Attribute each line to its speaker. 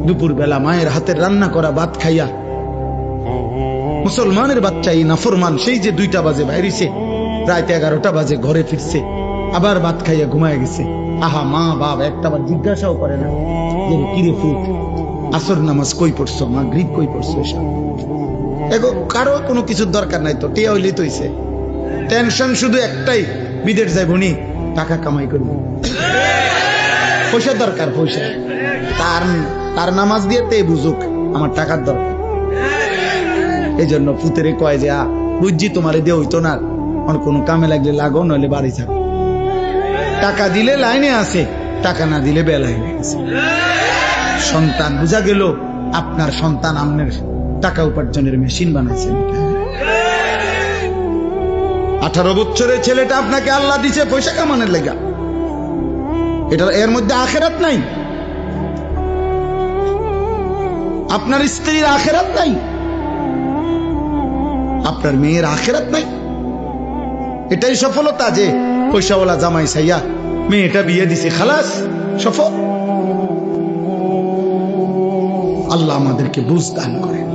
Speaker 1: দুপুর বেলা মায়ের হাতের রান্না করা ভাত খাইয়া মুসলমানের বাচ্চা এই নাফরমান সেই যে 2টা বাজে বাইরেছে, রাত 11টা বাজে ঘরে ফিরছে, আবার ভাত খাইয়া ঘুমায় গেছে। আহা, মা বাপ একটাবার জিজ্ঞাসাও করে না যে কিরে ফুট আসর নামাজ কই পড়ছো, মাগরিব কই পড়ছো। এসব এগো কারো কোনো কিছুর দরকার নাই, তো টিয়া হইলেই তো হইছে। টেনশন শুধু একটাই, বিদেশ যাইব নি, টাকা কামাই করবো, পয়সা দরকার, পয়সা। তার নামাজ দিয়ে তে বুঝুক আমার টাকার দরকার। এই জন্য পুতেরে কয় যে বুঝছি তোমারে দিয়ে হইতো না, আমার কোনো কামে লাগলে লাগো, নইলে বাড়ি থাকো। টাকা দিলে লাইনে আছে, টাকা না দিলে বেলাইনে আছে। সন্তান বুঝা গেল, আপনার সন্তান আপনার টাকা উপার্জনের মেশিন বানাইছেন। 18 বছরের ছেলেটা আপনাকে আল্লাহ দিছে পয়সা কামানোর লেগা, এর মধ্যে আখেরাত নাই। আপনার স্ত্রীর আখেরাত নাই, আপনার মেয়ের আখেরাত নাই। এটাই সফলতা যে পয়সাওয়ালা জামাই চাইয়া মেয়েটা বিয়ে দিছে, খালাস সফল। আল্লাহ আমাদেরকে বুঝ দান করেন।